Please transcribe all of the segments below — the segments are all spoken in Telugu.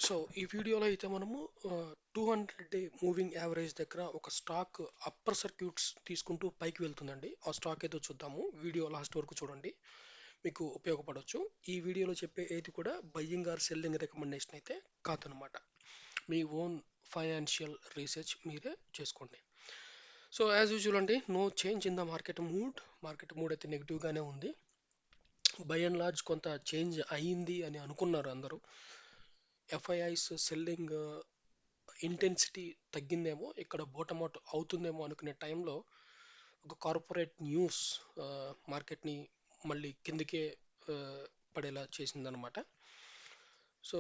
సో ఈ వీడియోలో అయితే మనము 200 డే మూవింగ్ యావరేజ్ దగ్గర ఒక స్టాక్ అప్పర్ సర్క్యూట్స్ తీసుకుంటూ పైకి వెళ్తుందండి. ఆ స్టాక్ ఏదో చూద్దాము. వీడియో లాస్ట్ వరకు చూడండి, మీకు ఉపయోగపడవచ్చు. ఈ వీడియోలో చెప్పే ఏది కూడా బయ్యింగ్ ఆర్ సెల్లింగ్ రికమెండేషన్ అయితే కాదనమాట. మీ ఓన్ ఫైనాన్షియల్ రీసెర్చ్ మీరే చేసుకోండి. సో యాజ్ యూజువల్ అండి, no change in the market mood అయితే నెగిటివ్గానే ఉంది. బై అండ్ లార్జ్ కొంత చేంజ్ అయ్యింది అని అనుకున్నారు అందరూ. ఎఫ్ఐఐస్ సెల్లింగ్ ఇంటెన్సిటీ తగ్గిందేమో, ఇక్కడ బోటమ్ అవుట్ అవుతుందేమో అనుకునే టైంలో ఒక కార్పొరేట్ న్యూస్ మార్కెట్ని మళ్ళీ కిందకే ఆ, పడేలా చేసిందనమాట. సో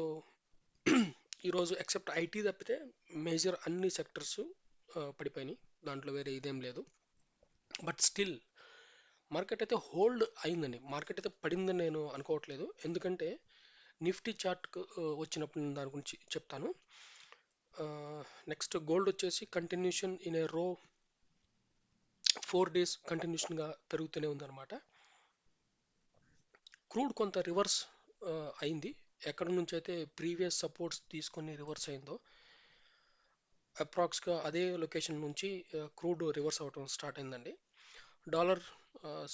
ఈరోజు ఎక్సెప్ట్ ఐటీ తప్పితే మేజర్ అన్ని సెక్టర్స్ పడిపోయినాయి. దాంట్లో వేరే ఇదేం లేదు. బట్ స్టిల్ మార్కెట్ అయితే హోల్డ్ అయిందండి. మార్కెట్ అయితే పడిందని నేను అనుకోవట్లేదు. ఎందుకంటే నిఫ్టీ చార్ట్ వచ్చినప్పుడు నేను దాని గురించి చెప్తాను. నెక్స్ట్ గోల్డ్ వచ్చేసి కంటిన్యూషన్ ఇన్ ఏ రో 4 days కంటిన్యూషన్గా పెరుగుతూనే ఉందన్నమాట. క్రూడ్ కొంత రివర్స్ అయింది. ఎక్కడ నుంచి అయితే ప్రీవియస్ సపోర్ట్స్ తీసుకొని రివర్స్ అయిందో అప్రాక్స్గా అదే లొకేషన్ నుంచి క్రూడ్ రివర్స్ అవటం స్టార్ట్ అయిందండి. డాలర్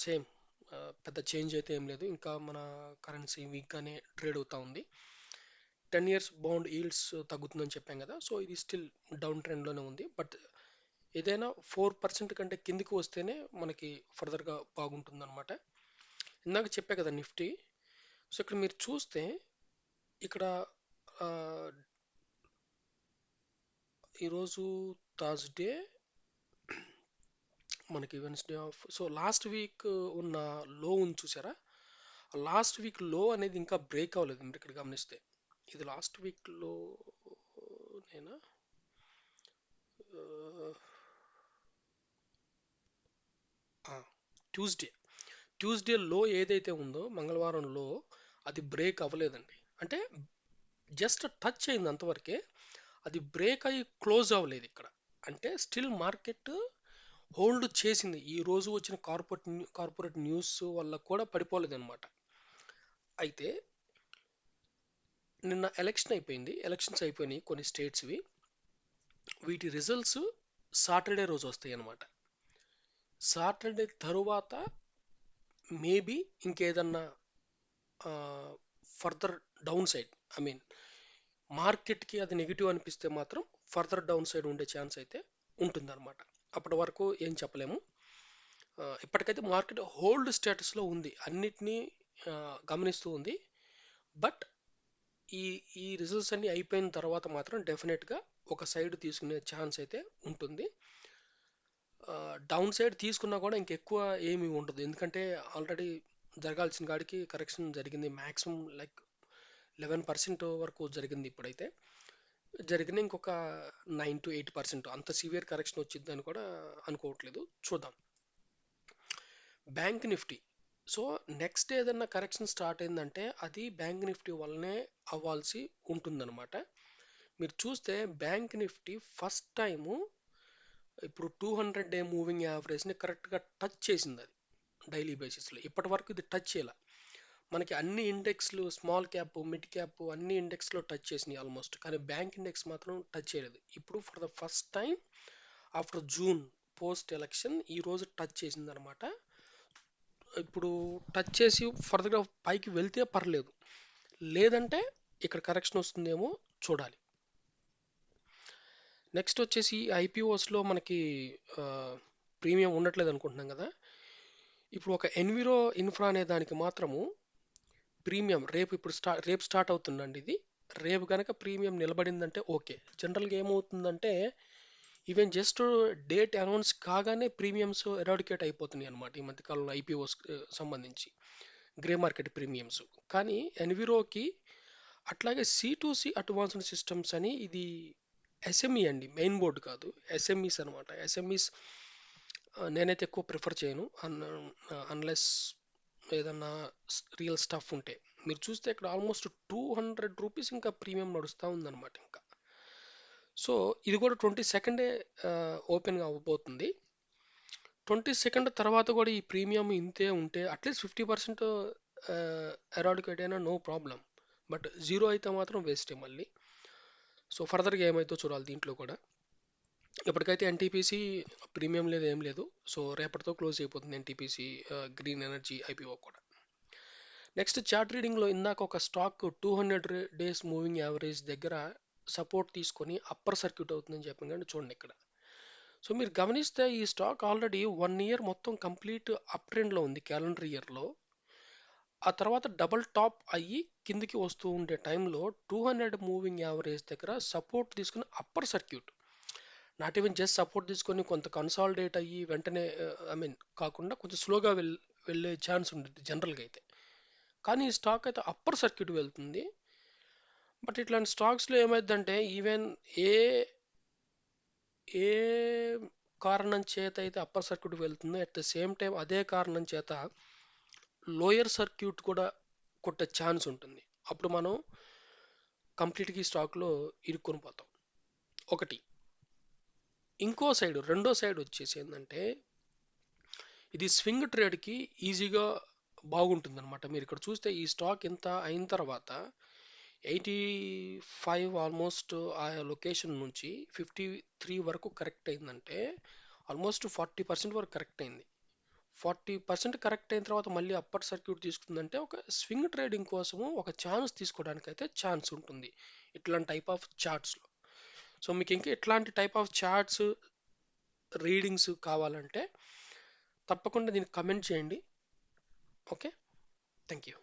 సేమ్, పెద్ద చేంజ్ అయితే ఏం లేదు. ఇంకా మన కరెన్సీ వీక్గానే ట్రేడ్ అవుతా ఉంది. 10 years బాండ్ ఈల్డ్స్ తగ్గుతుందని చెప్పాం కదా, సో ఇది స్టిల్ డౌన్ ట్రెండ్లోనే ఉంది. బట్ ఏదైనా 4% కంటే కిందికి వస్తేనే మనకి ఫర్దర్గా బాగుంటుంది అనమాట. ఇందాక చెప్పా కదా నిఫ్టీ. సో ఇక్కడ మీరు చూస్తే ఇక్కడ ఆ, ఈరోజు థర్స్డే, మనకి Wednesday of. So last week ఉన్న లో ఉంది చూసారా, లాస్ట్ వీక్ లో అనేది ఇంకా బ్రేక్ అవ్వలేదు. మీరు ఇక్కడ గమనిస్తే ఇది లాస్ట్ వీక్ లో నేనా, ట్యూస్డే ట్యూస్డే లో ఏదైతే ఉందో మంగళవారం లో, అది బ్రేక్ అవ్వలేదండి. అంటే జస్ట్ టచ్ అయింది అంతవరకే, అది బ్రేక్ అయ్యి క్లోజ్ అవ్వలేదు ఇక్కడ. అంటే స్టిల్ మార్కెట్ హోల్డ్ చేసింది. ఈ రోజు వచ్చిన కార్పొరేట్ న్యూస్ వల్ల కూడా పడిపోలేదు అనమాట. అయితే నిన్న ఎలక్షన్స్ అయిపోయినాయి కొన్ని స్టేట్స్వి. వీటి రిజల్ట్స్ సాటర్డే రోజు వస్తాయి అన్నమాట. సాటర్డే తరువాత మేబీ ఇంకేదన్నా further down side, I mean మార్కెట్కి అది నెగిటివ్ అనిపిస్తే మాత్రం ఫర్దర్ డౌన్ సైడ్ ఉండే ఛాన్స్ అయితే ఉంటుందన్నమాట. అప్పటి వరకు ఏం చెప్పలేము. ఇప్పటికైతే మార్కెట్ హోల్డ్ స్టేటస్లో ఉంది, అన్నిటినీ గమనిస్తూ ఉంది. బట్ ఈ ఈ రిజల్ట్స్ అన్ని అయిపోయిన తర్వాత మాత్రం డెఫినెట్గా ఒక సైడ్ తీసుకునే ఛాన్స్ అయితే ఉంటుంది. డౌన్ సైడ్ తీసుకున్నా కూడా ఇంకెక్కువ ఏమీ ఉండదు. ఎందుకంటే ఆల్రెడీ జరగాల్సిన కాడికి కరెక్షన్ జరిగింది. మ్యాక్సిమం లైక్ 11% వరకు జరిగింది. ఇప్పుడైతే జరిగిన ఇంకొక 9 to 8% అంత సివియర్ కరెక్షన్ వచ్చిందని కూడా అనుకోవట్లేదు. చూద్దాం. Bank Nifty. సో నెక్స్ట్ ఏదన్నా కరెక్షన్ స్టార్ట్ అయిందంటే అది బ్యాంక్ నిఫ్టీ వల్లనే అవ్వాల్సి ఉంటుందన్నమాట. మీరు చూస్తే బ్యాంక్ నిఫ్టీ ఫస్ట్ టైము ఇప్పుడు 200 డే మూవింగ్ యావరేజ్ని కరెక్ట్గా టచ్ చేసింది. అది డైలీ బేసిస్లో ఇప్పటి వరకు ఇది టచ్ చేయాల. మనకి అన్ని ఇండెక్స్లు స్మాల్ క్యాప్ మిడ్ క్యాప్ అన్ని ఇండెక్స్లో టచ్ చేసినాయి ఆల్మోస్ట్, కానీ బ్యాంక్ ఇండెక్స్ మాత్రం టచ్ చేయలేదు. ఇప్పుడు for the first time after June post election ఈ రోజు టచ్ చేసింది అనమాట. ఇప్పుడు టచ్ చేసి ఫర్దర్గా పైకి వెళ్తే పర్లేదు, లేదంటే ఇక్కడ కరెక్షన్ వస్తుందేమో చూడాలి. నెక్స్ట్ వచ్చేసి ఐపీఓస్లో మనకి ప్రీమియం ఉండట్లేదు అనుకుంటున్నాం కదా. ఇప్పుడు ఒక ఎన్విరో ఇన్ఫ్రా అనే దానికి మాత్రము ప్రీమియం రేపు స్టార్ట్ అవుతుందండి ఇది. రేపు కనుక ప్రీమియం నిలబడిందంటే ఓకే. జనరల్గా ఏమవుతుందంటే ఈవెన్ జస్ట్ డేట్ అనౌన్స్ కాగానే ప్రీమియమ్స్ ఎరాడికేట్ అయిపోతున్నాయి అనమాట ఈ మధ్యకాలంలో ఐపీఓస్ సంబంధించి గ్రే మార్కెట్ ప్రీమియమ్స్. కానీ ఎన్విరోకి అట్లాగే సి అడ్వాన్స్డ్ సిస్టమ్స్ అని, ఇది ఎస్ఎంఈ అండి, మెయిన్ బోర్డు కాదు, ఎస్ఎంఈస్ అనమాట. ఎస్ఎంఈస్ నేనైతే ఎక్కువ ప్రిఫర్ చేయను అన్లెస్ ఏదన్నా రియల్ స్టఫ్ ఉంటే. మీరు చూస్తే ఇక్కడ ఆల్మోస్ట్ 200 రూపీస్ ఇంకా ప్రీమియం నడుస్తూ ఉందన్నమాట ఇంకా. సో ఇది కూడా 22 ఓపెన్గా అవ్వబోతుంది. 22 తర్వాత కూడా ఈ ప్రీమియం ఇంతే ఉంటే అట్లీస్ట్ 50% ఎరాడికేట్ అయినా నో ప్రాబ్లం. బట్ జీరో అయితే మాత్రం వేస్టే మళ్ళీ. సో ఫర్దర్గా ఏమైతే చూడాలి దీంట్లో కూడా. ఇప్పటికైతే ఎన్టీపీసీ ప్రీమియం లేదు, ఏం లేదు. సో రేపటితో క్లోజ్ అయిపోతుంది ఎన్టీపీసీ గ్రీన్ ఎనర్జీ ఐపీఓ కూడా. నెక్స్ట్ చార్ట్ రీడింగ్లో ఇందాక ఒక స్టాక్ 200 డేస్ మూవింగ్ యావరేజ్ దగ్గర సపోర్ట్ తీసుకొని అప్పర్ సర్క్యూట్ అవుతుందని చెప్పాను కానీ చూడండి ఇక్కడ. సో మీరు గమనిస్తే ఈ స్టాక్ ఆల్రెడీ 1 ఇయర్ మొత్తం కంప్లీట్ అప్ ట్రెండ్లో ఉంది క్యాలెండర్ ఇయర్లో. ఆ తర్వాత డబుల్ టాప్ అయ్యి కిందికి వస్తూ ఉండే టైంలో 200 మూవింగ్ యావరేజ్ దగ్గర సపోర్ట్ తీసుకుని upper circuit, not even just support తీసుకొని కొంత కన్సాలిడేట్ అయ్యి వెంటనే ఐ మీన్ కాకుండా కొంచెం స్లోగా వెళ్ళే ఛాన్స్ ఉంటుంది జనరల్గా అయితే. కానీ ఈ స్టాక్ అయితే అప్పర్ సర్క్యూట్ వెళ్తుంది. బట్ ఇట్లాంటి స్టాక్స్లో ఏమైందంటే ఈవెన్ ఏ ఏ కారణం చేత అయితే అప్పర్ సర్క్యూట్ వెళ్తుందో అట్ ద సేమ్ టైం అదే కారణం చేత లోయర్ సర్క్యూట్ కూడా కొట్టే ఛాన్స్ ఉంటుంది. అప్పుడు మనం కంప్లీట్గా ఈ స్టాక్లో ఇరుక్కొని పోతాం. ఒకటి. ఇంకో సైడ్, రెండో సైడ్ వచ్చేసి ఏంటంటే ఇది స్వింగ్ ట్రేడ్కి ఈజీగా బాగుంటుంది అనమాట. మీరు ఇక్కడ చూస్తే ఈ స్టాక్ ఇంత అయిన తర్వాత 85 ఆల్మోస్ట్ ఆ లొకేషన్ నుంచి 53 వరకు కరెక్ట్ అయిందంటే ఆల్మోస్ట్ 40% వరకు కరెక్ట్ అయింది. 40% కరెక్ట్ అయిన తర్వాత మళ్ళీ అప్పర్ సర్క్యూట్ తీసుకుందంటే ఒక స్వింగ్ ట్రేడింగ్ కోసము ఒక ఛాన్స్ తీసుకోవడానికి అయితే ఛాన్స్ ఉంటుంది ఇట్లాంటి టైప్ ఆఫ్ చార్ట్స్లో. సో మీకు ఇంకా ఇట్లాంటి టైప్ ఆఫ్ చార్ట్స్ రీడింగ్స్ కావాలంటే తప్పకుండా దీనికి కమెంట్ చేయండి. Okay, thank you.